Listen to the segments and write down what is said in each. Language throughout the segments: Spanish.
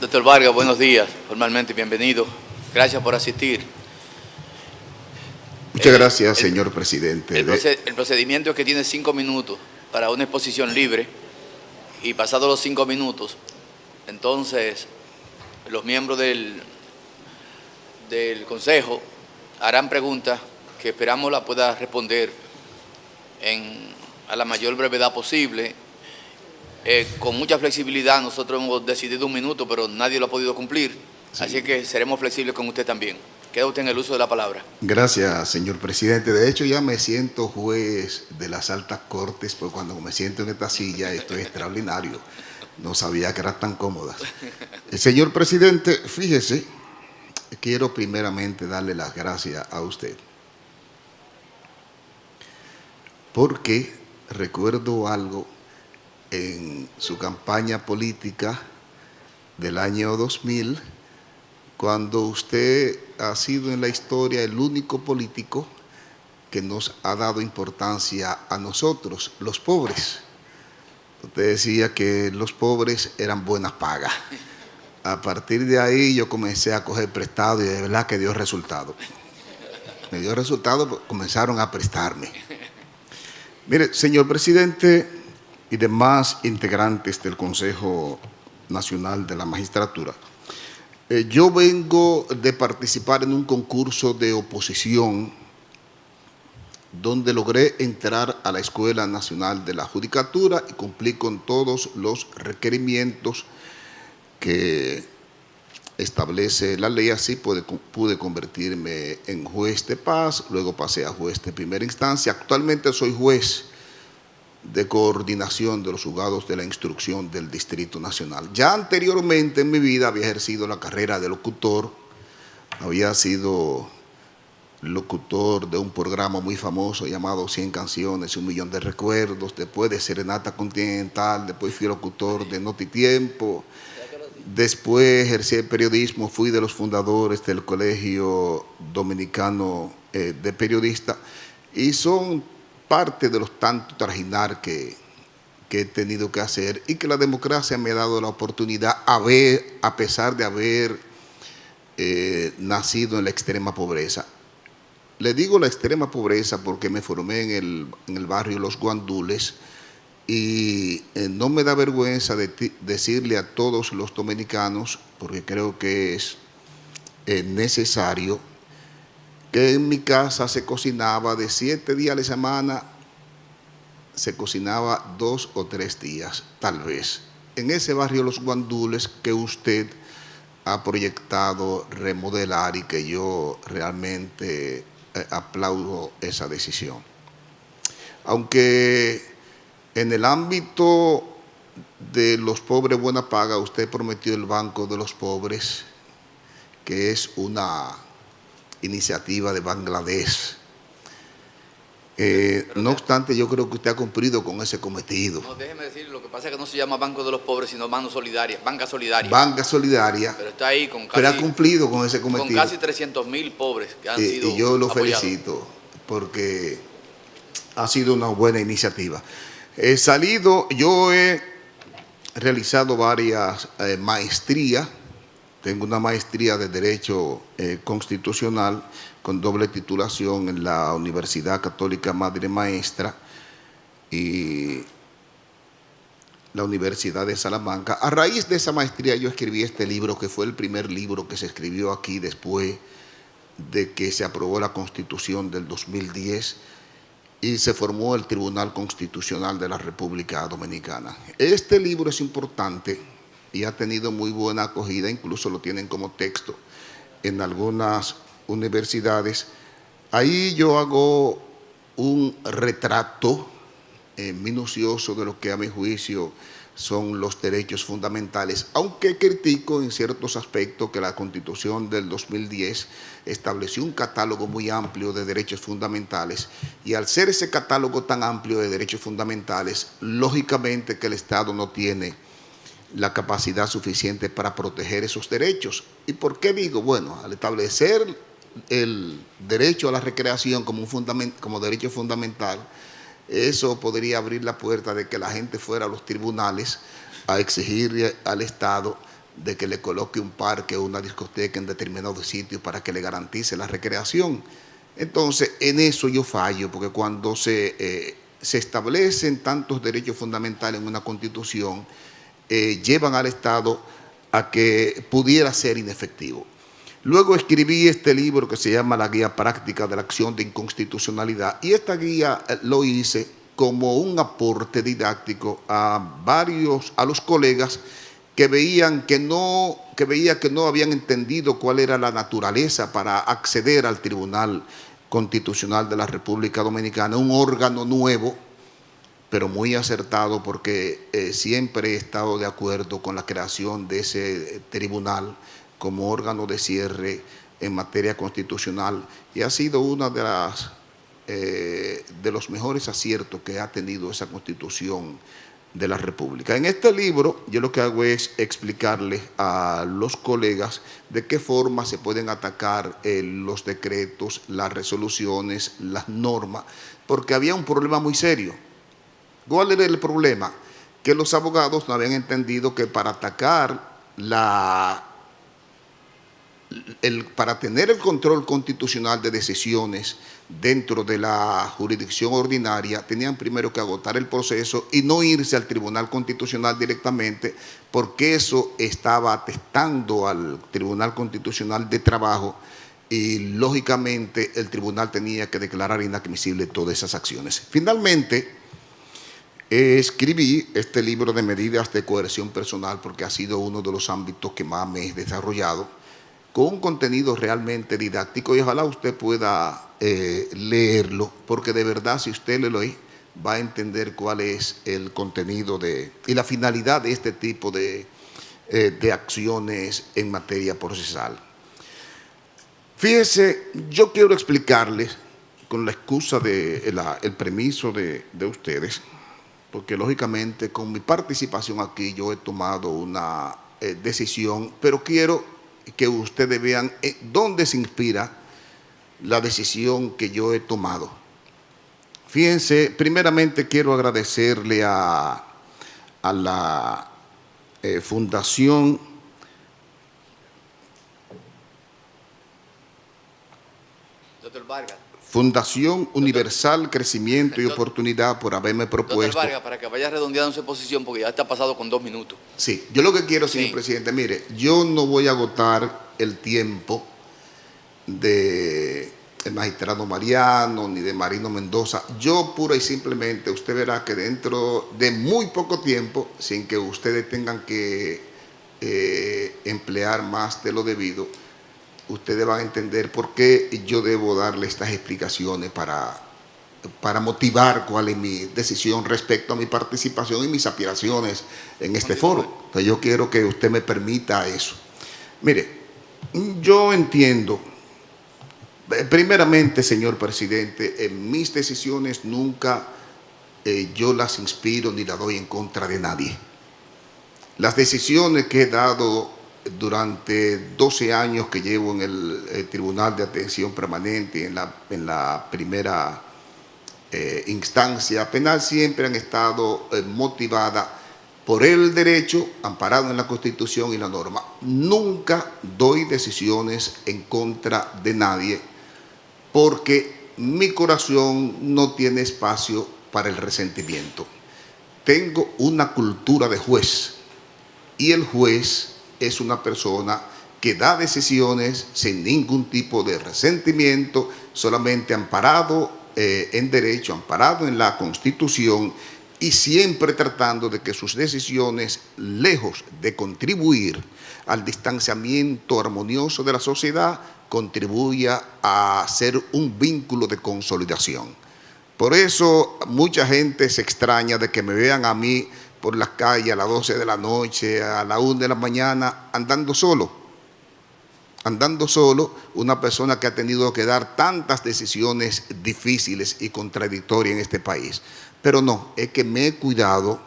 Doctor Vargas, buenos días, formalmente bienvenido. Gracias por asistir. Muchas gracias, señor presidente. El procedimiento es que tiene 5 minutos para una exposición libre y pasados los 5 minutos, entonces los miembros del Consejo harán preguntas que esperamos la pueda responder a la mayor brevedad posible. Con mucha flexibilidad, nosotros hemos decidido 1 minuto, pero nadie lo ha podido cumplir, sí. Así que seremos flexibles con usted también. Queda usted en el uso de la palabra. Gracias, señor presidente. De hecho, ya me siento juez de las altas cortes, porque cuando me siento en esta silla estoy extraordinario. No sabía que eran tan cómodas. Señor presidente, fíjese, quiero primeramente darle las gracias a usted, porque recuerdo algo en su campaña política del año 2000, cuando usted ha sido en la historia el único político que nos ha dado importancia a nosotros, los pobres. Usted decía que los pobres eran buenas pagas. A partir de ahí yo comencé a coger prestado y de verdad que dio resultado. Me dio resultado, pues comenzaron a prestarme. Mire, señor presidente y demás integrantes del Consejo Nacional de la Magistratura, yo vengo de participar en un concurso de oposición donde logré entrar a la Escuela Nacional de la Judicatura y cumplí con todos los requerimientos que establece la ley. Así pude convertirme en juez de paz, luego pasé a juez de primera instancia. Actualmente soy juez de coordinación de los juzgados de la instrucción del Distrito Nacional. Ya anteriormente en mi vida había ejercido la carrera de locutor, había sido locutor de un programa muy famoso llamado 100 canciones y 1 millón de recuerdos, después de Serenata Continental, después fui locutor de Notitiempo, después ejercí el periodismo, fui de los fundadores del Colegio Dominicano de Periodistas, y son parte de los tantos trajinar que he tenido que hacer y que la democracia me ha dado la oportunidad, a pesar de haber nacido en la extrema pobreza. Le digo la extrema pobreza porque me formé en el barrio Los Guandules y no me da vergüenza decirle a todos los dominicanos, porque creo que es necesario, que en mi casa se cocinaba de 7 días a la semana, se cocinaba 2 o 3 días, tal vez. En ese barrio Los Guandules que usted ha proyectado remodelar y que yo realmente aplaudo esa decisión. Aunque en el ámbito de los pobres buena paga, usted prometió el Banco de los Pobres, que es una iniciativa de Bangladesh. No obstante, yo creo que usted ha cumplido con ese cometido. No, déjeme decir, lo que pasa es que no se llama Banco de los Pobres, sino Banca Solidaria. Banca Solidaria. Pero está ahí con casi, pero ha cumplido con ese cometido. Con casi 300.000 pobres que han sido y yo lo apoyados. Felicito porque ha sido una buena iniciativa. Yo he realizado varias maestrías. Tengo una maestría de Derecho Constitucional con doble titulación en la Universidad Católica Madre Maestra y la Universidad de Salamanca. A raíz de esa maestría yo escribí este libro, que fue el primer libro que se escribió aquí después de que se aprobó la Constitución del 2010 y se formó el Tribunal Constitucional de la República Dominicana. Este libro es importante y ha tenido muy buena acogida, incluso lo tienen como texto en algunas universidades. Ahí yo hago un retrato minucioso de lo que a mi juicio son los derechos fundamentales, aunque critico en ciertos aspectos que la Constitución del 2010 estableció un catálogo muy amplio de derechos fundamentales, y al ser ese catálogo tan amplio de derechos fundamentales, lógicamente que el Estado no tiene la capacidad suficiente para proteger esos derechos. ¿Y por qué digo? Bueno, al establecer el derecho a la recreación como derecho fundamental, eso podría abrir la puerta de que la gente fuera a los tribunales a exigirle al Estado de que le coloque un parque o una discoteca en determinado sitio para que le garantice la recreación. Entonces, en eso yo fallo, porque cuando se establecen tantos derechos fundamentales en una Constitución, llevan al Estado a que pudiera ser inefectivo. Luego escribí este libro que se llama La Guía Práctica de la Acción de Inconstitucionalidad, y esta guía lo hice como un aporte didáctico a los colegas que veían que no habían entendido cuál era la naturaleza para acceder al Tribunal Constitucional de la República Dominicana, un órgano nuevo, pero muy acertado, porque siempre he estado de acuerdo con la creación de ese tribunal como órgano de cierre en materia constitucional, y ha sido una de los mejores aciertos que ha tenido esa Constitución de la República. En este libro yo lo que hago es explicarles a los colegas de qué forma se pueden atacar los decretos, las resoluciones, las normas, porque había un problema muy serio. ¿Cuál era el problema? Que los abogados no habían entendido que para atacar para tener el control constitucional de decisiones dentro de la jurisdicción ordinaria, tenían primero que agotar el proceso y no irse al Tribunal Constitucional directamente, porque eso estaba atestando al Tribunal Constitucional de Trabajo, y lógicamente el tribunal tenía que declarar inadmisible todas esas acciones. Finalmente, escribí este libro de medidas de coerción personal, porque ha sido uno de los ámbitos que más me he desarrollado, con un contenido realmente didáctico, y ojalá usted pueda leerlo, porque de verdad, si usted lo lee, va a entender cuál es el contenido y la finalidad de este tipo de acciones en materia procesal. Fíjese, yo quiero explicarles, con la excusa el permiso de ustedes, porque lógicamente con mi participación aquí yo he tomado una decisión, pero quiero que ustedes vean dónde se inspira la decisión que yo he tomado. Fíjense, primeramente quiero agradecerle a la Fundación Doctor Vargas. Fundación Universal Crecimiento y Oportunidad por haberme propuesto. Doctor Vargas, para que vaya redondeando su posición, porque ya está pasado con 2 minutos. Sí, yo lo que quiero, señor presidente, mire, yo no voy a agotar el tiempo del magistrado Mariano ni de Marino Mendoza. Yo pura y simplemente, usted verá que dentro de muy poco tiempo, sin que ustedes tengan que emplear más de lo debido, ustedes van a entender por qué yo debo darle estas explicaciones para motivar cuál es mi decisión respecto a mi participación y mis aspiraciones en este foro. Entonces yo quiero que usted me permita eso. Mire, yo entiendo, primeramente, señor presidente, en mis decisiones nunca yo las inspiro ni las doy en contra de nadie. Las decisiones que he dado durante 12 años que llevo en el Tribunal de Atención Permanente, en la primera instancia penal, siempre han estado motivadas por el derecho amparado en la Constitución y la norma. Nunca doy decisiones en contra de nadie, porque mi corazón no tiene espacio para el resentimiento. Tengo una cultura de juez, y el juez es una persona que da decisiones sin ningún tipo de resentimiento, solamente amparado en derecho, amparado en la Constitución, y siempre tratando de que sus decisiones, lejos de contribuir al distanciamiento armonioso de la sociedad, contribuya a ser un vínculo de consolidación. Por eso mucha gente se extraña de que me vean a mí por las calles a las 12 de la noche, a la 1 de la mañana, andando solo, una persona que ha tenido que dar tantas decisiones difíciles y contradictorias en este país. Pero no, es que me he cuidado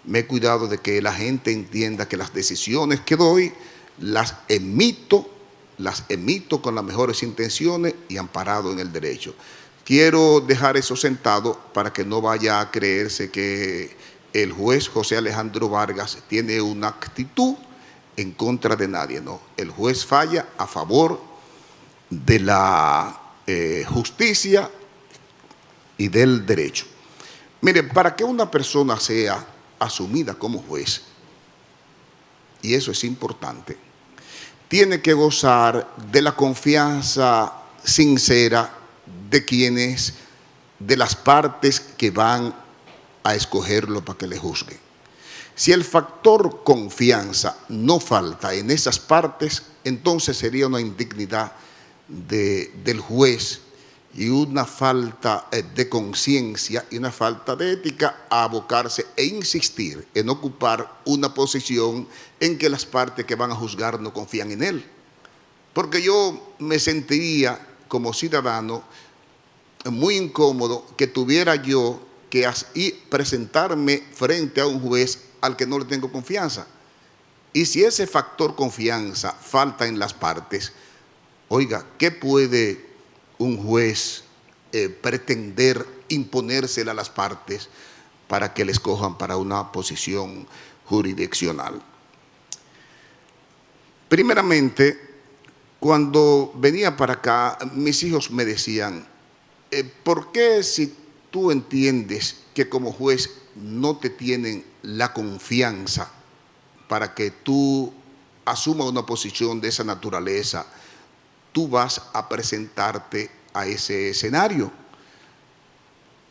de que la gente entienda que las decisiones que doy las emito con las mejores intenciones y amparado en el derecho. Quiero dejar eso sentado para que no vaya a creerse que el juez José Alejandro Vargas tiene una actitud en contra de nadie, no. El juez falla a favor de la justicia y del derecho. Mire, para que una persona sea asumida como juez, y eso es importante, tiene que gozar de la confianza sincera de las partes que van a escogerlo para que le juzguen. Si el factor confianza no falta en esas partes, entonces sería una indignidad del juez y una falta de conciencia y una falta de ética a abocarse e insistir en ocupar una posición en que las partes que van a juzgar no confían en él. Porque yo me sentiría como ciudadano muy incómodo que tuviera yo que presentarme frente a un juez al que no le tengo confianza. Y si ese factor confianza falta en las partes, oiga, ¿qué puede un juez pretender imponérsela a las partes para que le escojan para una posición jurisdiccional? Primeramente, cuando venía para acá, mis hijos me decían, ¿por qué si tú entiendes que como juez no te tienen la confianza para que tú asumas una posición de esa naturaleza, tú vas a presentarte a ese escenario?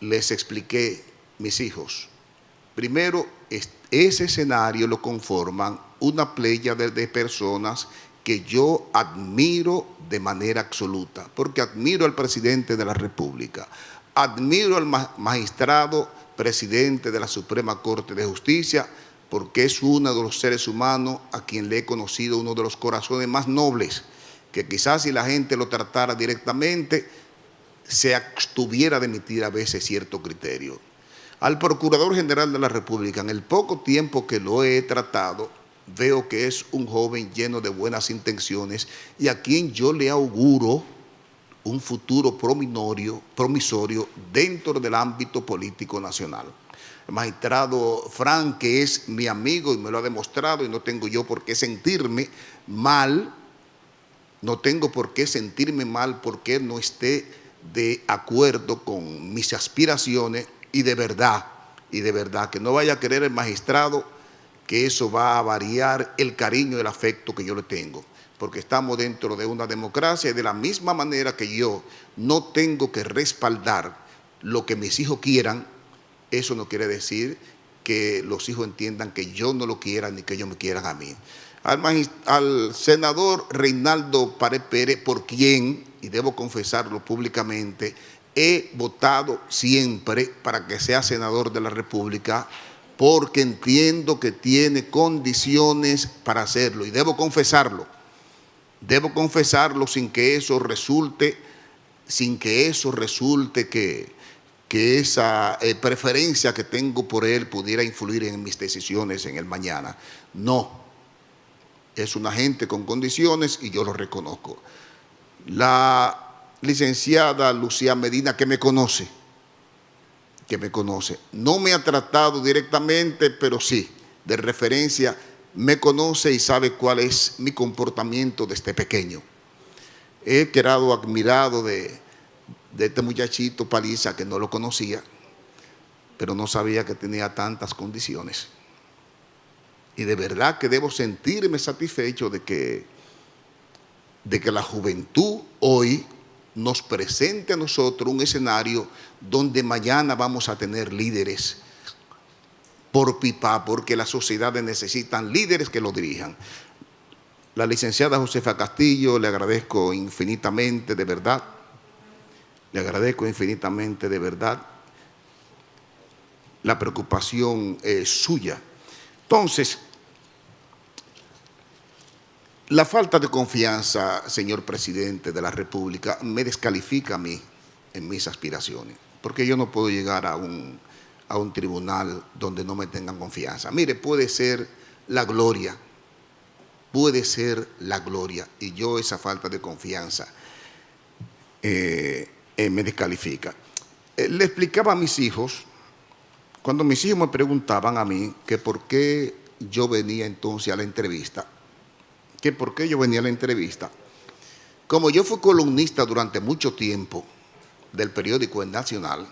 Les expliqué, mis hijos, primero, ese escenario lo conforman una pléyade de personas que yo admiro de manera absoluta, porque admiro al presidente de la República, admiro al magistrado presidente de la Suprema Corte de Justicia, porque es uno de los seres humanos a quien le he conocido uno de los corazones más nobles, que quizás si la gente lo tratara directamente, se abstuviera de emitir a veces cierto criterio. Al Procurador General de la República, en el poco tiempo que lo he tratado, veo que es un joven lleno de buenas intenciones y a quien yo le auguro un futuro promisorio dentro del ámbito político nacional. El magistrado Frank, que es mi amigo y me lo ha demostrado, y no tengo yo por qué sentirme mal, porque él no esté de acuerdo con mis aspiraciones y de verdad, que no vaya a querer el magistrado que eso va a variar el cariño y el afecto que yo le tengo, porque estamos dentro de una democracia y de la misma manera que yo no tengo que respaldar lo que mis hijos quieran, eso no quiere decir que los hijos entiendan que yo no lo quiera ni que ellos me quieran a mí. Al senador Reinaldo Pared Pérez, por quien, y debo confesarlo públicamente, he votado siempre para que sea senador de la República, porque entiendo que tiene condiciones para hacerlo, y debo confesarlo sin que eso resulte que esa preferencia que tengo por él pudiera influir en mis decisiones en el mañana. No, es una gente con condiciones y yo lo reconozco. La licenciada Lucía Medina, que me conoce, no me ha tratado directamente, pero sí, de referencia, me conoce y sabe cuál es mi comportamiento desde pequeño. He quedado admirado de este muchachito Paliza, que no lo conocía, pero no sabía que tenía tantas condiciones. Y de verdad que debo sentirme satisfecho de que la juventud hoy nos presente a nosotros un escenario donde mañana vamos a tener líderes por pipa, porque las sociedades necesitan líderes que lo dirijan. La licenciada Josefa Castillo, le agradezco infinitamente, de verdad. Le agradezco infinitamente, de verdad, la preocupación suya. Entonces, la falta de confianza, señor presidente de la República, me descalifica a mí en mis aspiraciones, porque yo no puedo llegar a un tribunal donde no me tengan confianza. Mire, puede ser la gloria, y yo esa falta de confianza me descalifica. Le explicaba a mis hijos, cuando mis hijos me preguntaban a mí que por qué yo venía entonces a la entrevista, que por qué yo venía a la entrevista. Como yo fui columnista durante mucho tiempo del periódico El Nacional,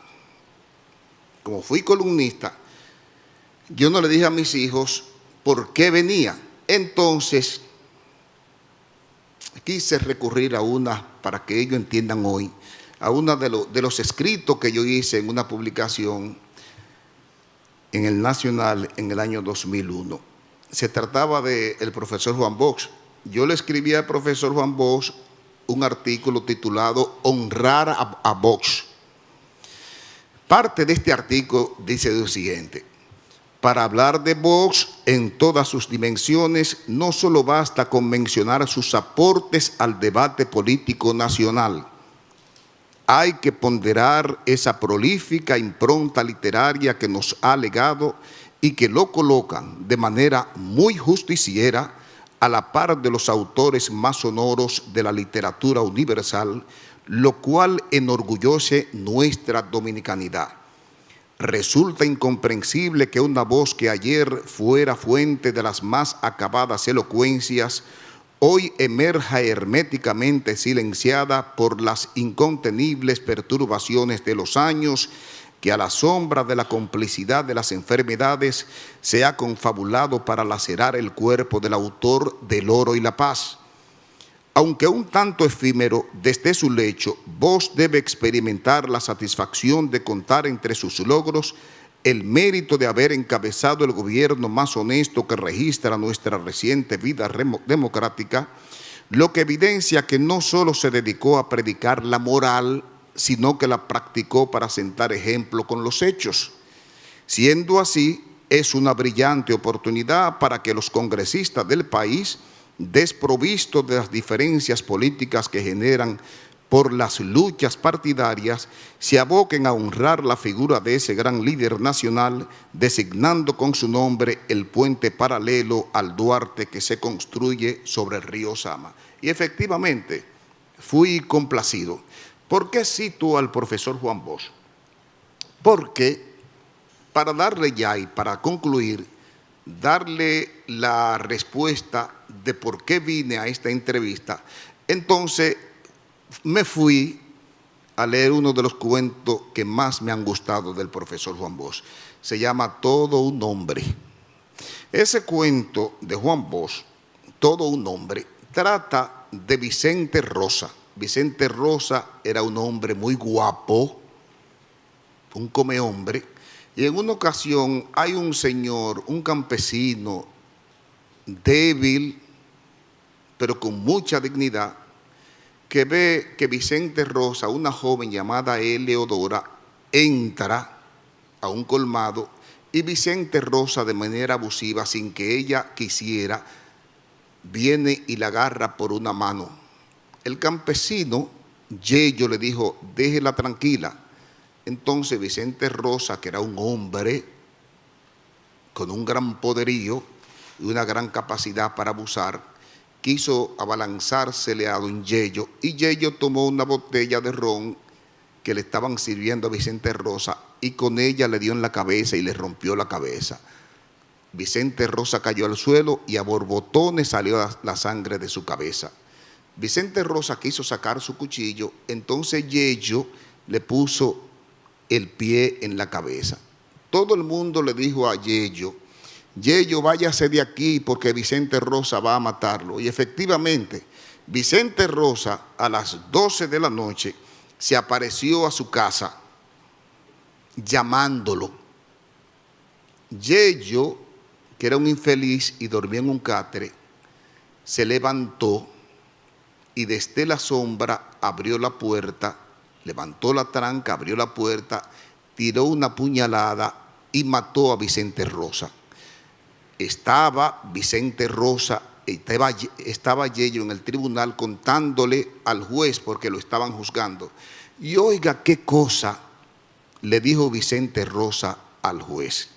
como fui columnista, yo no le dije a mis hijos por qué venía. Entonces, quise recurrir a una, para que ellos entiendan hoy, a uno de los escritos que yo hice en una publicación en El Nacional en el año 2001. Se trataba del profesor Juan Bosch. Yo le escribí al profesor Juan Bosch un artículo titulado Honrar a Bosch. Parte de este artículo dice lo siguiente: para hablar de Bosch en todas sus dimensiones, no solo basta con mencionar sus aportes al debate político nacional. Hay que ponderar esa prolífica impronta literaria que nos ha legado y que lo colocan de manera muy justiciera a la par de los autores más sonoros de la literatura universal, lo cual enorgullece nuestra dominicanidad. Resulta incomprensible que una voz que ayer fuera fuente de las más acabadas elocuencias, hoy emerja herméticamente silenciada por las incontenibles perturbaciones de los años, que a la sombra de la complicidad de las enfermedades se ha confabulado para lacerar el cuerpo del autor del Oro y la Paz. Aunque un tanto efímero desde su lecho, Bosch debe experimentar la satisfacción de contar entre sus logros el mérito de haber encabezado el gobierno más honesto que registra nuestra reciente vida democrática, lo que evidencia que no solo se dedicó a predicar la moral, sino que la practicó para sentar ejemplo con los hechos. Siendo así, es una brillante oportunidad para que los congresistas del país, desprovistos de las diferencias políticas que generan por las luchas partidarias, se aboquen a honrar la figura de ese gran líder nacional, designando con su nombre el puente paralelo al Duarte que se construye sobre el río Sama. Y efectivamente, fui complacido. ¿Por qué cito al profesor Juan Bosch? Porque, para darle ya y para concluir, darle la respuesta de por qué vine a esta entrevista, entonces me fui a leer uno de los cuentos que más me han gustado del profesor Juan Bosch. Se llama Todo un hombre. Ese cuento de Juan Bosch, Todo un hombre, trata de Vicente Rosa. Vicente Rosa era un hombre muy guapo, un comehombre, y en una ocasión hay un señor, un campesino débil, pero con mucha dignidad, que ve que Vicente Rosa, una joven llamada Eleodora, entra a un colmado y Vicente Rosa, de manera abusiva, sin que ella quisiera, viene y la agarra por una mano. El campesino, Yello, le dijo, déjela tranquila. Entonces Vicente Rosa, que era un hombre con un gran poderío y una gran capacidad para abusar, quiso abalanzársele a don Yello, y Yello tomó una botella de ron que le estaban sirviendo a Vicente Rosa y con ella le dio en la cabeza y le rompió la cabeza. Vicente Rosa cayó al suelo y a borbotones salió la sangre de su cabeza. Vicente Rosa quiso sacar su cuchillo, entonces Yello le puso el pie en la cabeza. Todo el mundo le dijo a Yello, Yello, váyase de aquí porque Vicente Rosa va a matarlo. Y efectivamente, Vicente Rosa a las 12 de la noche se apareció a su casa llamándolo. Yello, que era un infeliz y dormía en un catre, se levantó y desde la sombra abrió la puerta, levantó la tranca, abrió la puerta, tiró una puñalada y mató a Vicente Rosa. Estaba Vicente Rosa, estaba Yello en el tribunal contándole al juez porque lo estaban juzgando. Y oiga qué cosa le dijo Vicente Rosa al juez.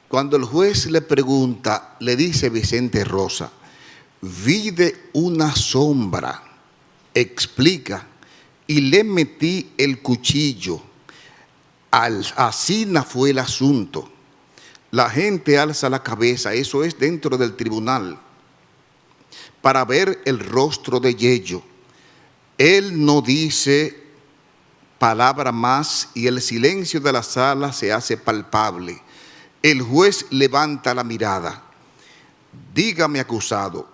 Cuando el juez le pregunta, le dice Vicente Rosa, vi de una sombra explica, y le metí el cuchillo. Así no fue el asunto. La gente alza la cabeza, eso es dentro del tribunal, para ver el rostro de Yello. Él no dice palabra más y el silencio de la sala se hace palpable. El juez levanta la mirada. Dígame, acusado,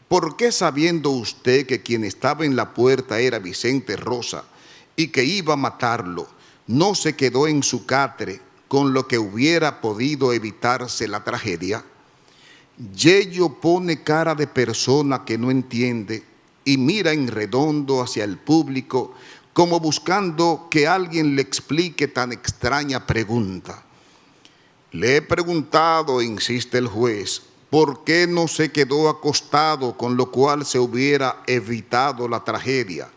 ¿por qué, sabiendo usted que quien estaba en la puerta era Vicente Rosa y que iba a matarlo, no se quedó en su catre con lo que hubiera podido evitarse la tragedia? Yello pone cara de persona que no entiende y mira en redondo hacia el público como buscando que alguien le explique tan extraña pregunta. Le he preguntado, insiste el juez, ¿por qué no se quedó acostado, con lo cual se hubiera evitado la tragedia?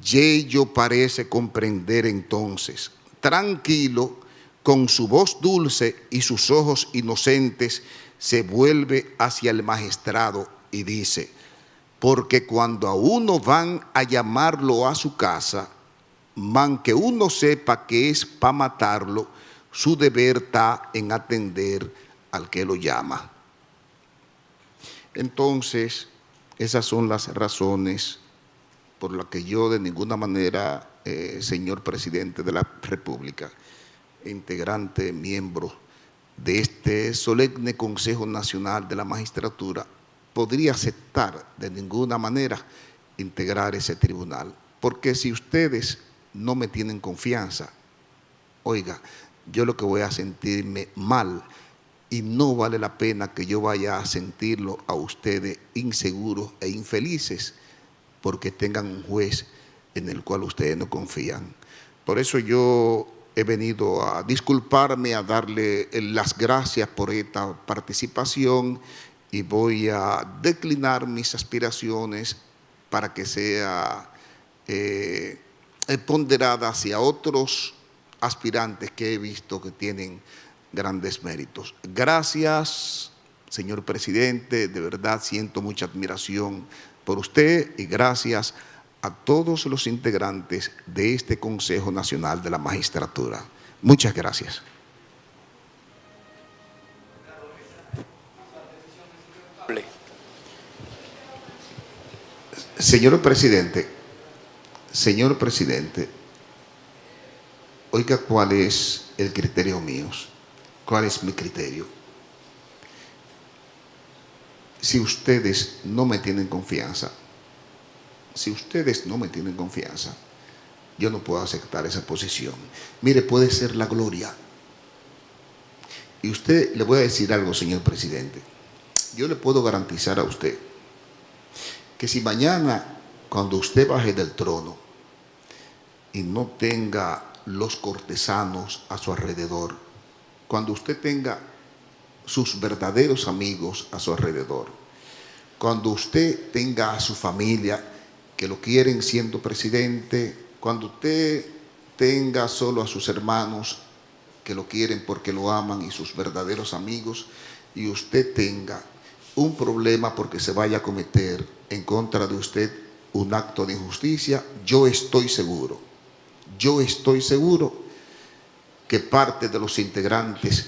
Yello parece comprender entonces. Tranquilo, con su voz dulce y sus ojos inocentes, se vuelve hacia el magistrado y dice: porque cuando a uno van a llamarlo a su casa, man que uno sepa que es para matarlo, su deber está en atender al que lo llama. Entonces, esas son las razones por las que yo de ninguna manera, señor presidente de la República, integrante, miembro de este solemne Consejo Nacional de la Magistratura, podría aceptar de ninguna manera integrar ese tribunal. Porque si ustedes no me tienen confianza, oiga, yo lo que voy a sentirme mal y no vale la pena que yo vaya a sentirlo a ustedes inseguros e infelices porque tengan un juez en el cual ustedes no confían. Por eso yo he venido a disculparme, a darle las gracias por esta participación y voy a declinar mis aspiraciones para que sea ponderada hacia otros aspirantes que he visto que tienen grandes méritos. Gracias, señor presidente, de verdad siento mucha admiración por usted y gracias a todos los integrantes de este Consejo Nacional de la Magistratura. Muchas gracias. Señor presidente, oiga cuál es el criterio mío, cuál es mi criterio. Si ustedes no me tienen confianza, yo no puedo aceptar esa posición. Mire, puede ser la gloria. Y usted, le voy a decir algo, señor presidente. Yo le puedo garantizar a usted que si mañana, cuando usted baje del trono y no tenga los cortesanos a su alrededor, cuando usted tenga sus verdaderos amigos a su alrededor, cuando usted tenga a su familia que lo quieren siendo presidente, cuando usted tenga solo a sus hermanos que lo quieren porque lo aman y sus verdaderos amigos, y usted tenga un problema porque se vaya a cometer en contra de usted un acto de injusticia, yo estoy seguro que parte de los integrantes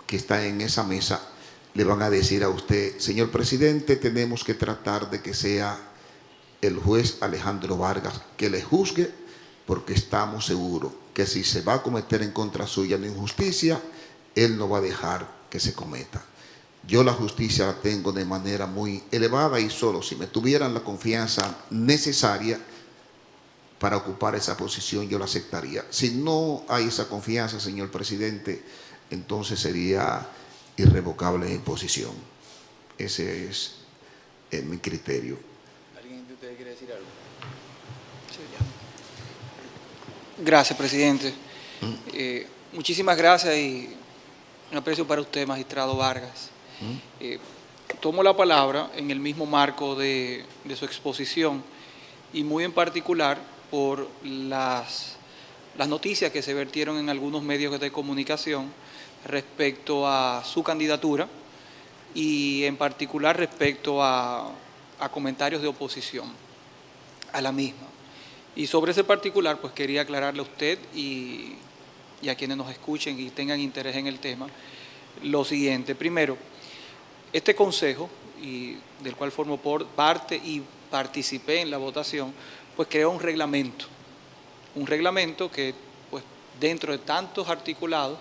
que están en esa mesa le van a decir a usted: señor presidente, tenemos que tratar de que sea el juez Alejandro Vargas que le juzgue, porque estamos seguros que si se va a cometer en contra suya una injusticia, él no va a dejar que se cometa. Yo la justicia la tengo de manera muy elevada y solo si me tuvieran la confianza necesaria para ocupar esa posición yo la aceptaría. Si no hay esa confianza, señor presidente, entonces sería irrevocable mi posición. Ese es mi criterio. ¿Alguien de ustedes quiere decir algo? Sí, ya. Gracias, presidente. Muchísimas gracias y un aprecio para usted, magistrado Vargas. Tomo la palabra en el mismo marco de su exposición y muy en particular por las noticias que se vertieron en algunos medios de comunicación respecto a su candidatura y en particular respecto a comentarios de oposición. a la misma. Y sobre ese particular, pues quería aclararle a usted y a quienes nos escuchen y tengan interés en el tema, lo siguiente. Primero, este consejo, del cual formo parte y participé en la votación, pues creó un reglamento que, pues, dentro de tantos articulados,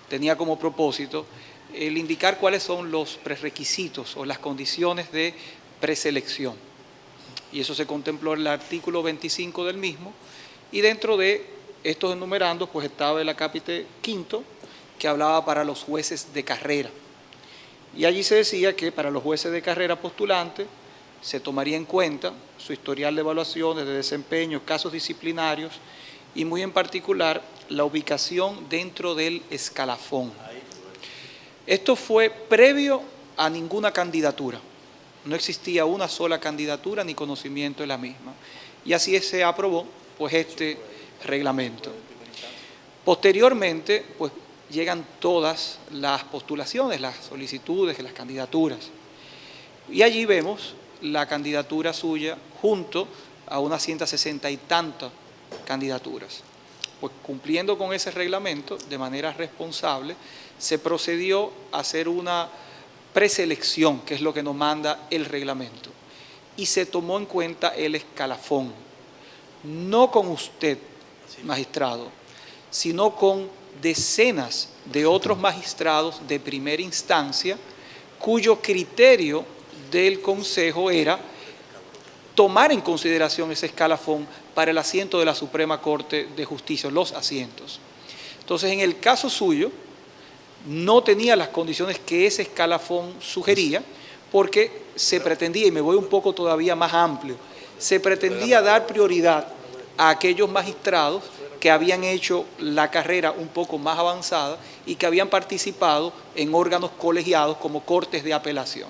tenía como propósito el indicar cuáles son los prerequisitos o las condiciones de preselección. Y eso se contempló en el artículo 25 del mismo, y dentro de estos enumerandos pues estaba el acápite quinto, que hablaba para los jueces de carrera. Y allí se decía que para los jueces de carrera postulantes se tomaría en cuenta su historial de evaluaciones, de desempeño, casos disciplinarios y muy en particular la ubicación dentro del escalafón. Esto fue previo a ninguna candidatura. No existía una sola candidatura ni conocimiento de la misma. Y así se aprobó pues este reglamento. Posteriormente, pues llegan todas las postulaciones, las solicitudes, las candidaturas. Y allí vemos la candidatura suya junto a unas 160 y tantas candidaturas. Pues cumpliendo con ese reglamento, de manera responsable, se procedió a hacer una preselección, que es lo que nos manda el reglamento. Y se tomó en cuenta el escalafón, no con usted, magistrado, sino con decenas de otros magistrados de primera instancia, cuyo criterio del Consejo era tomar en consideración ese escalafón para el asiento de la Suprema Corte de Justicia, los asientos. Entonces, en el caso suyo, no tenía las condiciones que ese escalafón sugería, porque se pretendía, y me voy un poco todavía más amplio, se pretendía dar prioridad a aquellos magistrados que habían hecho la carrera un poco más avanzada y que habían participado en órganos colegiados como cortes de apelación.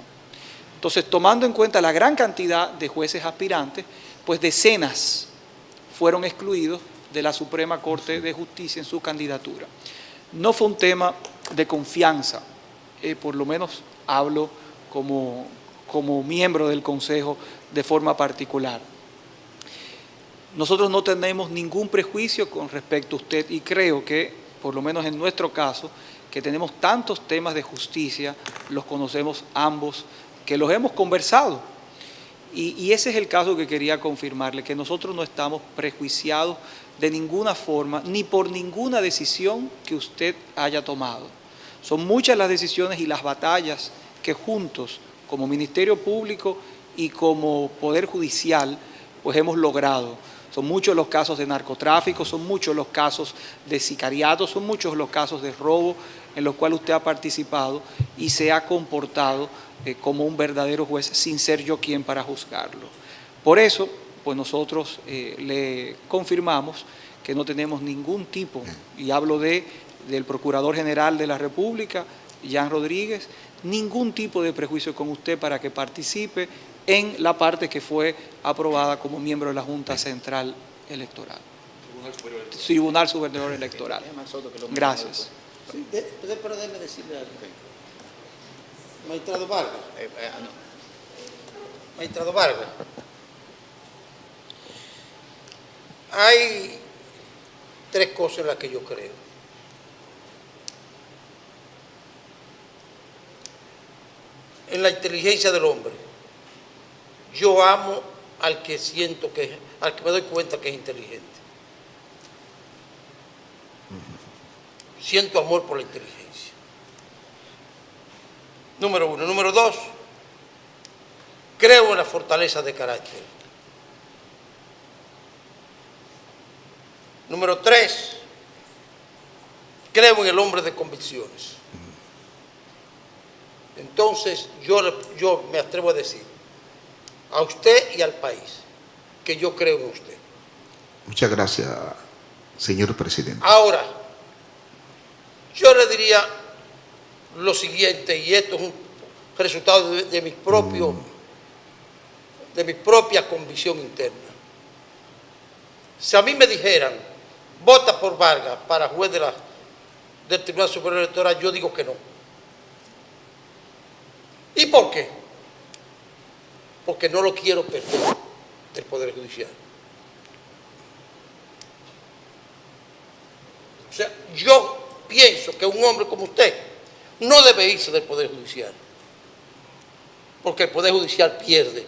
Entonces, tomando en cuenta la gran cantidad de jueces aspirantes, pues decenas fueron excluidos de la Suprema Corte de Justicia en su candidatura. No fue un tema de confianza, por lo menos hablo como miembro del Consejo de forma particular. Nosotros no tenemos ningún prejuicio con respecto a usted y creo que, por lo menos en nuestro caso, que tenemos tantos temas de justicia, los conocemos ambos, que los hemos conversado. Y ese es el caso que quería confirmarle, que nosotros no estamos prejuiciados de ninguna forma, ni por ninguna decisión que usted haya tomado. Son muchas las decisiones y las batallas que juntos, como Ministerio Público y como Poder Judicial, pues hemos logrado. Son muchos los casos de narcotráfico, son muchos los casos de sicariato, son muchos los casos de robo en los cuales usted ha participado y se ha comportado como un verdadero juez, sin ser yo quien para juzgarlo. Por eso, pues nosotros le confirmamos que no tenemos ningún tipo, y hablo del Procurador General de la República, Jan Rodríguez, ningún tipo de prejuicio con usted para que participe en la parte que fue aprobada como miembro de la Junta Central Electoral. Tribunal Superior Electoral. Gracias. Sí, pero déjeme decirle algo. Magistrado Vargas. Magistrado Vargas. Hay tres cosas en las que yo creo. En la inteligencia del hombre. Yo amo al que siento que, al que me doy cuenta que es inteligente. Siento amor por la inteligencia. Número uno. Número dos, creo en la fortaleza de carácter. Número tres, creo en el hombre de convicciones. Entonces, yo me atrevo a decir a usted y al país que yo creo en usted. Muchas gracias, señor presidente. Ahora, yo le diría lo siguiente, y esto es un resultado de mi propia convicción interna. Si a mí me dijeran, vota por Vargas para juez del Tribunal Superior Electoral, yo digo que no. ¿Y por qué? Porque no lo quiero perder del Poder Judicial. O sea, yo pienso que un hombre como usted no debe irse del Poder Judicial, porque el Poder Judicial pierde.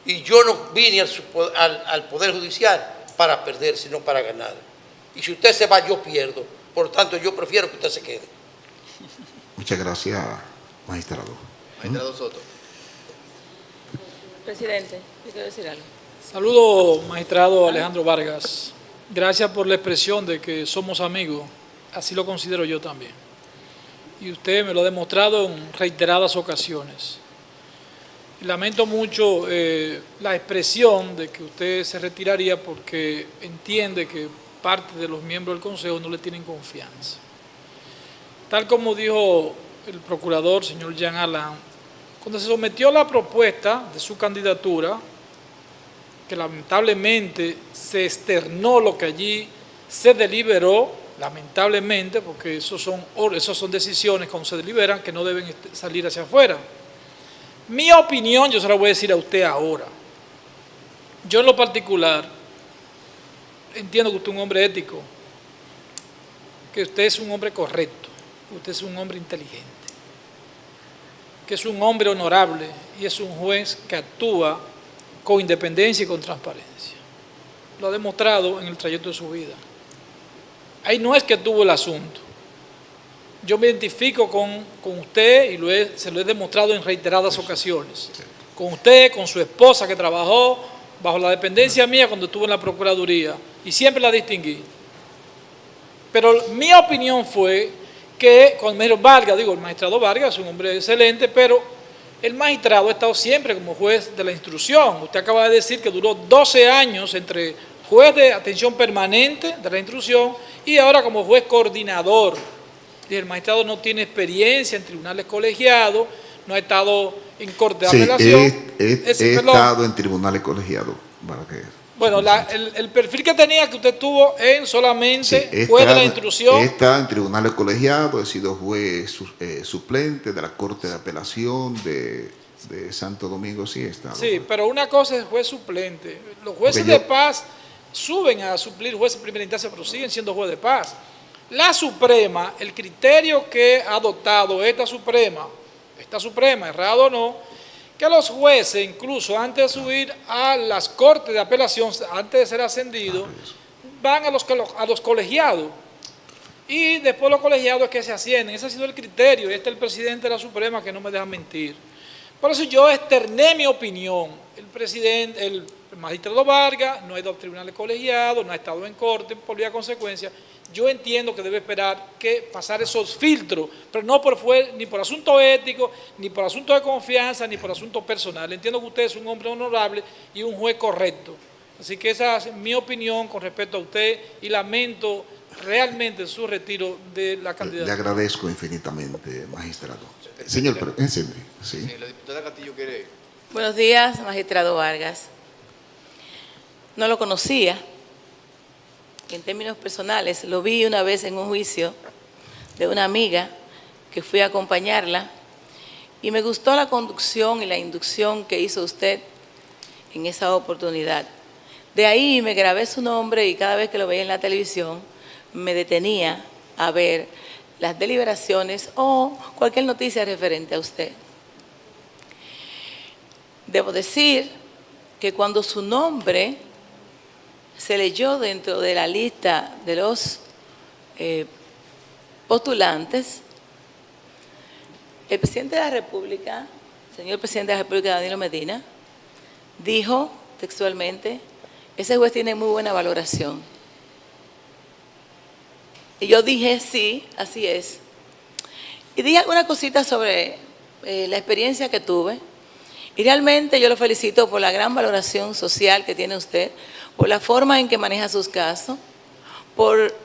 Y yo no vine al Poder Judicial para perder, sino para ganar. Y si usted se va, yo pierdo. Por lo tanto, yo prefiero que usted se quede. Muchas gracias, magistrado. Magistrado Soto. Presidente, yo quiero decir algo. Saludo, magistrado Alejandro Vargas. Gracias por la expresión de que somos amigos. Así lo considero yo también. Y usted me lo ha demostrado en reiteradas ocasiones. Lamento mucho la expresión de que usted se retiraría porque entiende que parte de los miembros del Consejo no le tienen confianza. Tal como dijo el procurador, señor Jean Alain, cuando se sometió la propuesta de su candidatura, que lamentablemente se externó lo que allí se deliberó, lamentablemente, porque esas son decisiones cuando se deliberan que no deben salir hacia afuera. Mi opinión, yo se la voy a decir a usted ahora. Yo en lo particular entiendo que usted es un hombre ético, que usted es un hombre correcto, que usted es un hombre inteligente, que es un hombre honorable y es un juez que actúa con independencia y con transparencia. Lo ha demostrado en el trayecto de su vida. Ahí no es que tuvo el asunto. Yo me identifico con usted y se lo he demostrado en reiteradas ocasiones. Con usted, con su esposa que trabajó bajo la dependencia mía cuando estuvo en la Procuraduría y siempre la distinguí. Pero mi opinión fue que con el magistrado Vargas es un hombre excelente, pero el magistrado ha estado siempre como juez de la instrucción. Usted acaba de decir que duró 12 años entre juez de atención permanente de la instrucción y ahora como juez coordinador. Y el magistrado no tiene experiencia en tribunales colegiados, no ha estado en corte de apelación. He estado en tribunales colegiados. Bueno, el perfil que tenía que usted tuvo en solamente juez de la instrucción. He estado en tribunales colegiados, he sido juez suplente de la Corte de Apelación de Santo Domingo, sí he estado. Sí, pero una cosa es juez suplente. Los jueces de paz suben a suplir jueces de primera instancia, pero siguen siendo juez de paz. La Suprema, el criterio que ha adoptado esta Suprema, errado o no, que los jueces, incluso antes de subir a las cortes de apelación, antes de ser ascendidos, van a los colegiados. Y después los colegiados es que se ascienden. Ese ha sido el criterio. Este es el presidente de la Suprema que no me deja mentir. Por eso yo externé mi opinión. El magistrado Vargas no ha ido a tribunales colegiados, no ha estado en corte, por vía consecuencia. Yo entiendo que debe esperar que pasar esos filtros, pero no ni por asunto ético, ni por asunto de confianza, ni por asunto personal. Entiendo que usted es un hombre honorable y un juez correcto. Así que esa es mi opinión con respecto a usted y lamento realmente su retiro de la candidatura. Le agradezco infinitamente, magistrado. Señor, sí. La diputada Castillo quiere... Buenos días, magistrado Vargas. No lo conocía. En términos personales, lo vi una vez en un juicio de una amiga que fui a acompañarla y me gustó la conducción y la inducción que hizo usted en esa oportunidad. De ahí me grabé su nombre y cada vez que lo veía en la televisión me detenía a ver las deliberaciones o cualquier noticia referente a usted. Debo decir que cuando su nombre se leyó dentro de la lista de los postulantes, el presidente de la República, señor presidente de la República, Danilo Medina, dijo textualmente, ese juez tiene muy buena valoración. Y yo dije, sí, así es. Y dije algunas cositas sobre la experiencia que tuve. Y realmente yo lo felicito por la gran valoración social que tiene usted, por la forma en que maneja sus casos, por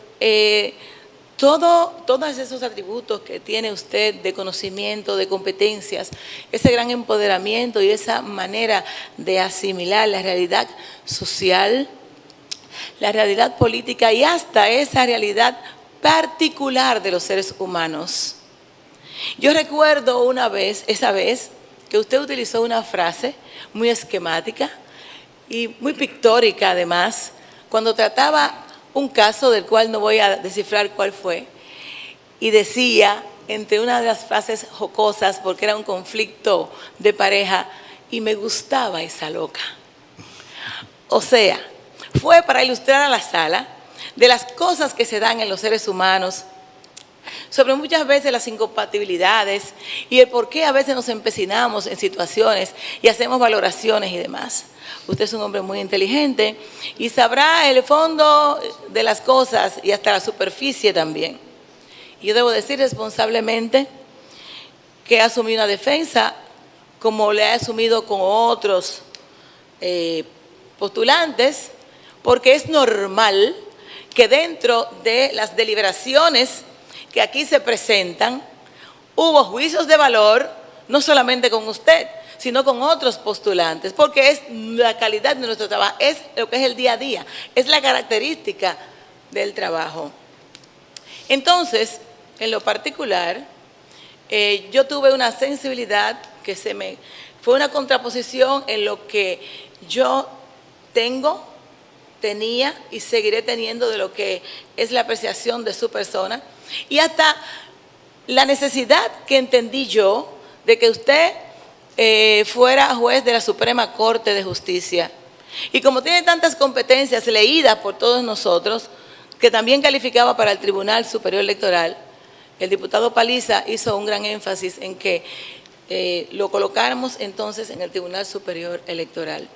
todos esos atributos que tiene usted de conocimiento, de competencias, ese gran empoderamiento y esa manera de asimilar la realidad social, la realidad política y hasta esa realidad particular de los seres humanos. Yo recuerdo esa vez, que usted utilizó una frase muy esquemática y muy pictórica además, cuando trataba un caso del cual no voy a descifrar cuál fue, y decía, entre una de las frases jocosas, porque era un conflicto de pareja, y me gustaba esa loca. O sea, fue para ilustrar a la sala de las cosas que se dan en los seres humanos, sobre muchas veces las incompatibilidades y el por qué a veces nos empecinamos en situaciones y hacemos valoraciones y demás. Usted es un hombre muy inteligente y sabrá el fondo de las cosas y hasta la superficie también. Y yo debo decir responsablemente que asumí una defensa como le he asumido con otros postulantes, porque es normal que dentro de las deliberaciones que aquí se presentan, hubo juicios de valor, no solamente con usted, sino con otros postulantes, porque es la calidad de nuestro trabajo, es lo que es el día a día, es la característica del trabajo. Entonces, en lo particular, yo tuve una sensibilidad que fue una contraposición en lo que yo tenía y seguiré teniendo de lo que es la apreciación de su persona y hasta la necesidad que entendí yo de que usted fuera juez de la Suprema Corte de Justicia. Y como tiene tantas competencias leídas por todos nosotros, que también calificaba para el Tribunal Superior Electoral, el diputado Paliza hizo un gran énfasis en que lo colocáramos entonces en el Tribunal Superior Electoral.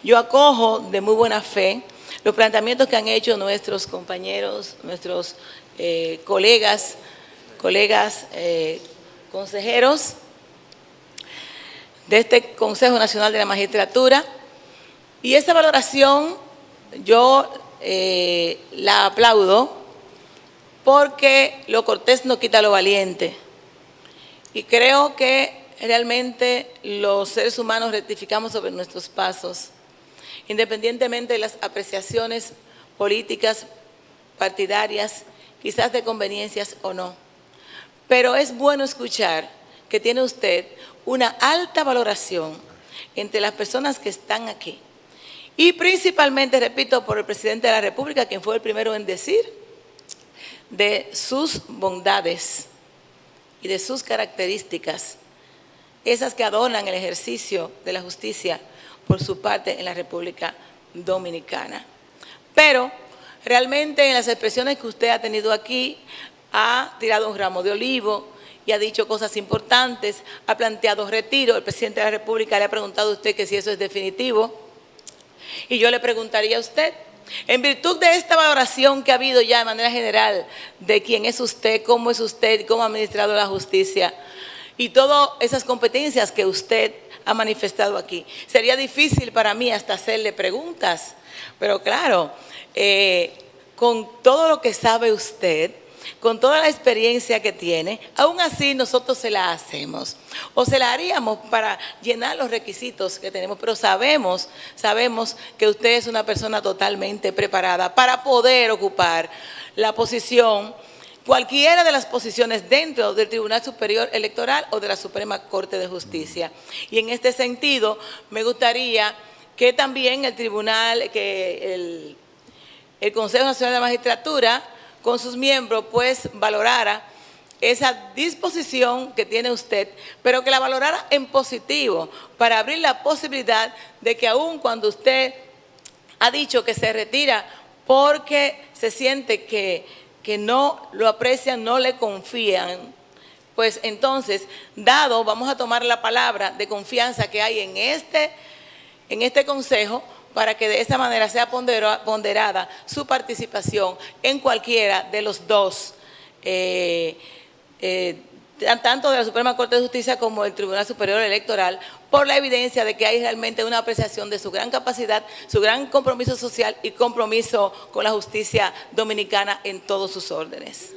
Yo acojo de muy buena fe los planteamientos que han hecho nuestros compañeros, nuestros colegas consejeros de este Consejo Nacional de la Magistratura, y esa valoración yo la aplaudo porque lo cortés no quita lo valiente, y creo que realmente los seres humanos rectificamos sobre nuestros pasos, independientemente de las apreciaciones políticas, partidarias, quizás de conveniencias o no. Pero es bueno escuchar que tiene usted una alta valoración entre las personas que están aquí. Y principalmente, repito, por el presidente de la República, quien fue el primero en decir de sus bondades y de sus características, esas que adornan el ejercicio de la justicia por su parte en la República Dominicana. Pero realmente en las expresiones que usted ha tenido aquí, ha tirado un ramo de olivo y ha dicho cosas importantes, ha planteado retiro. El presidente de la República le ha preguntado a usted que si eso es definitivo. Y yo le preguntaría a usted, en virtud de esta valoración que ha habido ya de manera general de quién es usted, cómo ha administrado la justicia y todas esas competencias que usted ha manifestado aquí, sería difícil para mí hasta hacerle preguntas, pero claro, con todo lo que sabe usted, con toda la experiencia que tiene, aún así nosotros se la hacemos o se la haríamos para llenar los requisitos que tenemos, pero sabemos que usted es una persona totalmente preparada para poder ocupar la posición, cualquiera de las posiciones dentro del Tribunal Superior Electoral o de la Suprema Corte de Justicia. Y en este sentido, me gustaría que también el Tribunal, que el Consejo Nacional de la Magistratura, con sus miembros, pues valorara esa disposición que tiene usted, pero que la valorara en positivo, para abrir la posibilidad de que aun cuando usted ha dicho que se retira porque se siente que no lo aprecian, no le confían, pues entonces, vamos a tomar la palabra de confianza que hay en este consejo, para que de esta manera sea ponderada su participación en cualquiera de los dos, tanto de la Suprema Corte de Justicia como del Tribunal Superior Electoral, por la evidencia de que hay realmente una apreciación de su gran capacidad, su gran compromiso social y compromiso con la justicia dominicana en todos sus órdenes.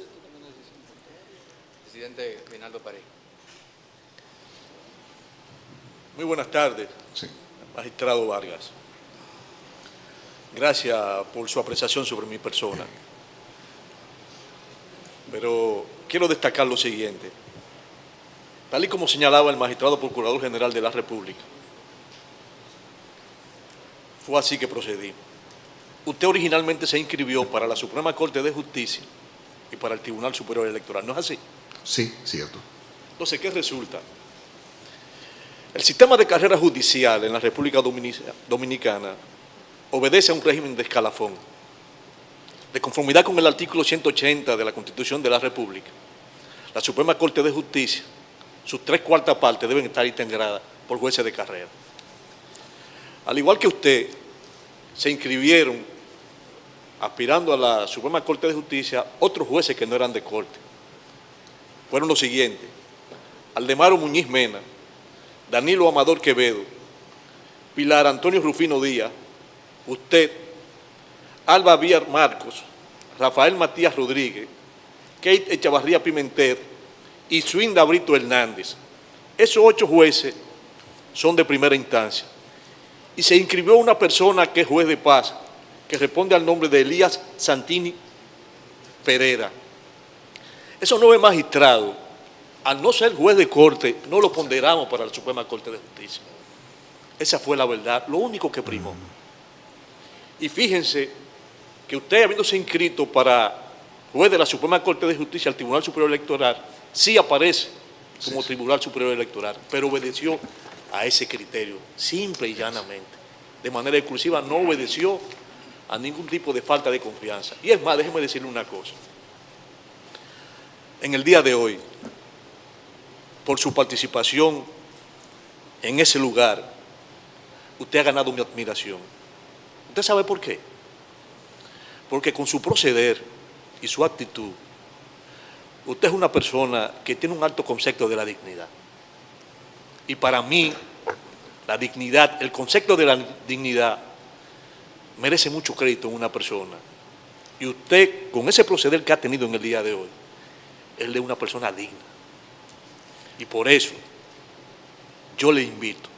Presidente Reinaldo Paredes. Muy buenas tardes, Sí. magistrado Vargas. Gracias por su apreciación sobre mi persona. Pero quiero destacar lo siguiente. Tal y como señalaba el magistrado Procurador General de la República, fue así que procedí. usted originalmente se inscribió para la Suprema Corte de Justicia y para el Tribunal Superior Electoral, ¿no es así? Sí, cierto. Entonces, ¿qué resulta? El sistema de carrera judicial en la República Dominicana obedece a un régimen de escalafón. De conformidad con el artículo 180 de la Constitución de la República, la Suprema Corte de Justicia, sus 3/4 partes deben estar integradas por jueces de carrera. Al igual que usted, se inscribieron, aspirando a la Suprema Corte de Justicia, otros jueces que no eran de corte. Fueron los siguientes: Aldemaro Muñiz Mena, Danilo Amador Quevedo, Pilar Antonio Rufino Díaz, usted, Alba Villar Marcos, Rafael Matías Rodríguez, Kate Echavarría Pimentel y Swinda Brito Hernández. Esos 8 jueces son de primera instancia. Y se inscribió una persona que es juez de paz, que responde al nombre de Elías Santini Pereira. Esos 9 magistrados, al no ser juez de corte, no lo ponderamos para la Suprema Corte de Justicia. Esa fue la verdad, lo único que primó. Y fíjense que usted, habiéndose inscrito para juez de la Suprema Corte de Justicia al Tribunal Superior Electoral, sí aparece como Tribunal Superior Electoral, pero obedeció a ese criterio, simple y llanamente. De manera exclusiva, no obedeció a ningún tipo de falta de confianza. Y es más, déjeme decirle una cosa. En el día de hoy, por su participación en ese lugar, usted ha ganado mi admiración. ¿Usted sabe por qué? Porque con su proceder y su actitud, usted es una persona que tiene un alto concepto de la dignidad. Y para mí, la dignidad, el concepto de la dignidad, merece mucho crédito en una persona. Y usted, con ese proceder que ha tenido en el día de hoy, es de una persona digna. Y por eso, yo le invito,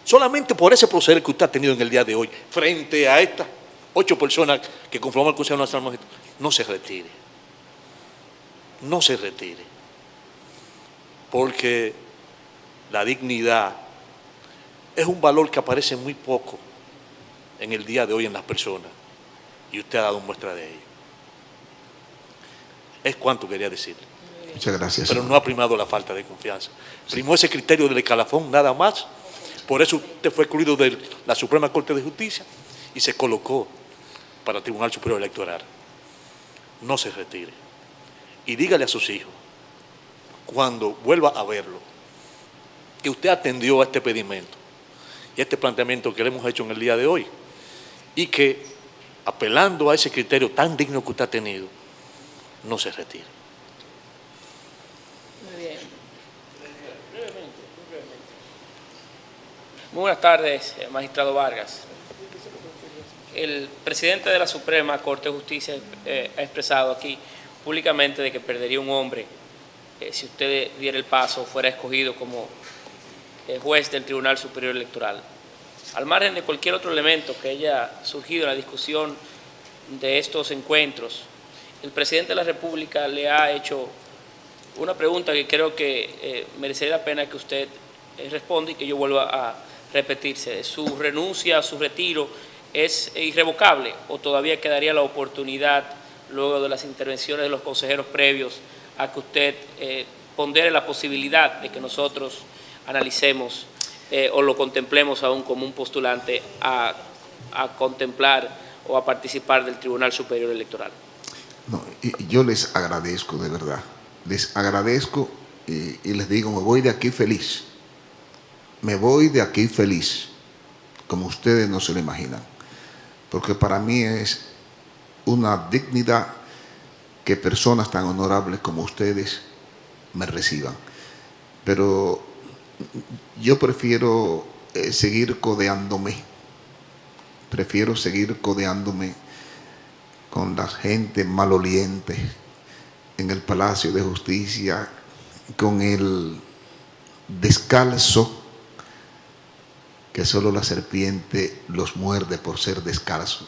solamente por ese proceder que usted ha tenido en el día de hoy, frente a estas 8 personas que conforman el Consejo Nacional Magistrado, no se retire. No se retire. Porque la dignidad es un valor que aparece muy poco en el día de hoy en las personas. Y usted ha dado muestra de ello. Es cuanto quería decirle. Muchas gracias. Pero no ha primado la falta de confianza. Primó ese criterio del escalafón, nada más. Por eso usted fue excluido de la Suprema Corte de Justicia y se colocó para el Tribunal Superior Electoral. No se retire. Y dígale a sus hijos, cuando vuelva a verlo, que usted atendió a este pedimento y a este planteamiento que le hemos hecho en el día de hoy, y que, apelando a ese criterio tan digno que usted ha tenido, no se retire. Muy bien. Muy buenas tardes, magistrado Vargas. El presidente de la Suprema Corte de Justicia ha expresado aquí públicamente de que perdería un hombre si usted diera el paso, fuera escogido como juez del Tribunal Superior Electoral. Al margen de cualquier otro elemento que haya surgido en la discusión de estos encuentros, el presidente de la República le ha hecho una pregunta que creo que merecería la pena que usted responda y que yo vuelva a repetirse. ¿Su renuncia, su retiro es irrevocable o todavía quedaría la oportunidad, luego de las intervenciones de los consejeros previos, a que usted pondere la posibilidad de que nosotros analicemos o lo contemplemos aún como un postulante a contemplar o a participar del Tribunal Superior Electoral? No, yo les agradezco, de verdad. Les agradezco y les digo, me voy de aquí feliz. Me voy de aquí feliz, como ustedes no se lo imaginan. Porque para mí es una dignidad que personas tan honorables como ustedes me reciban. Pero yo prefiero seguir codeándome. Prefiero seguir codeándome con la gente maloliente en el Palacio de Justicia, con el descalzo, que solo la serpiente los muerde por ser descalzo.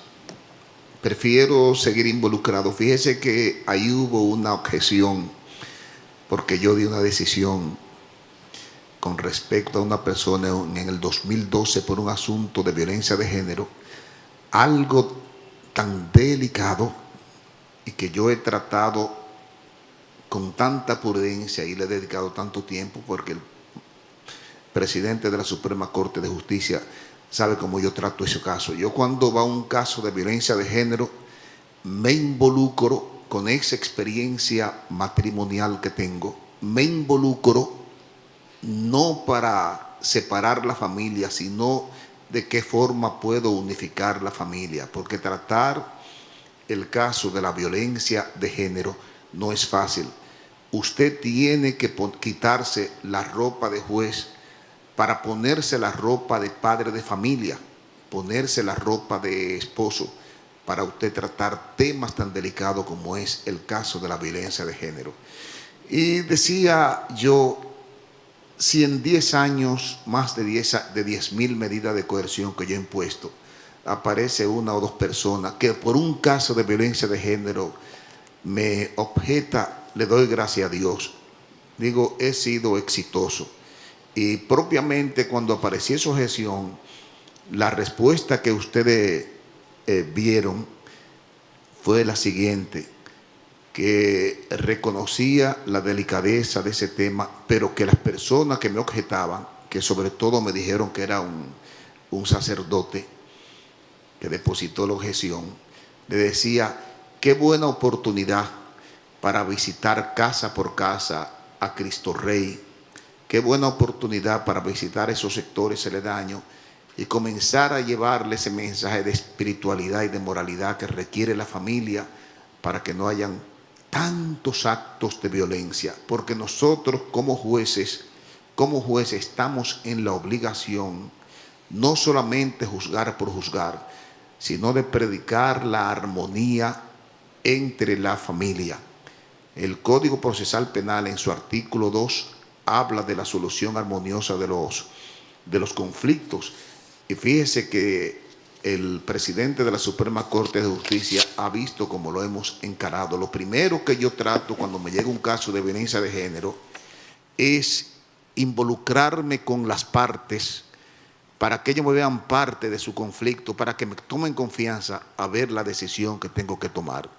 Prefiero seguir involucrado. Fíjese que ahí hubo una objeción, porque yo di una decisión con respecto a una persona en el 2012 por un asunto de violencia de género, algo tan delicado y que yo he tratado con tanta prudencia y le he dedicado tanto tiempo, porque el presidente de la Suprema Corte de Justicia sabe cómo yo trato ese caso. Yo, cuando va un caso de violencia de género, me involucro con esa experiencia matrimonial que tengo, me involucro no para separar la familia, sino de qué forma puedo unificar la familia, porque tratar el caso de la violencia de género no es fácil. Usted tiene que quitarse la ropa de juez para ponerse la ropa de padre de familia, ponerse la ropa de esposo, para usted tratar temas tan delicados como es el caso de la violencia de género. Y decía yo, si en 10 años, más de 10.000 medidas de coerción que yo he impuesto, aparece una o dos personas que por un caso de violencia de género me objeta, le doy gracias a Dios. Digo, he sido exitoso. Y propiamente cuando apareció esa objeción, la respuesta que ustedes vieron fue la siguiente, que reconocía la delicadeza de ese tema, pero que las personas que me objetaban, que sobre todo me dijeron que era un sacerdote que depositó la objeción, le decía, qué buena oportunidad para visitar casa por casa a Cristo Rey, qué buena oportunidad para visitar esos sectores aledaños y comenzar a llevarle ese mensaje de espiritualidad y de moralidad que requiere la familia para que no hayan tantos actos de violencia, porque nosotros como jueces estamos en la obligación no solamente juzgar por juzgar, sino de predicar la armonía entre la familia. El Código Procesal Penal, en su artículo 2, habla de la solución armoniosa de los conflictos. Y fíjese que el presidente de la Suprema Corte de Justicia ha visto cómo lo hemos encarado. Lo primero que yo trato cuando me llega un caso de violencia de género es involucrarme con las partes para que ellos me vean parte de su conflicto, para que me tomen confianza a ver la decisión que tengo que tomar.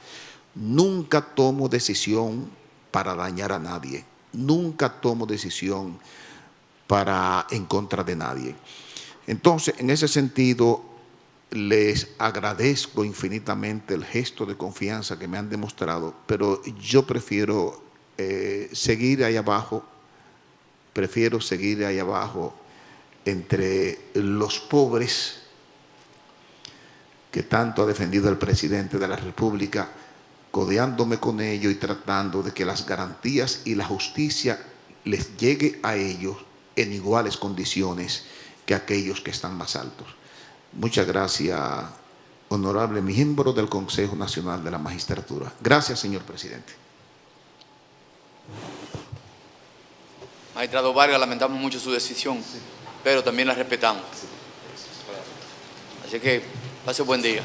Nunca tomo decisión para dañar a nadie, nunca tomo decisión en contra de nadie. Entonces, en ese sentido, les agradezco infinitamente el gesto de confianza que me han demostrado, pero yo prefiero seguir ahí abajo, entre los pobres que tanto ha defendido el presidente de la República, codeándome con ellos y tratando de que las garantías y la justicia les llegue a ellos en iguales condiciones que aquellos que están más altos. Muchas gracias, honorable miembro del Consejo Nacional de la Magistratura. Gracias, señor presidente. Magistrado Vargas, lamentamos mucho su decisión, pero también la respetamos. Así que pase buen día.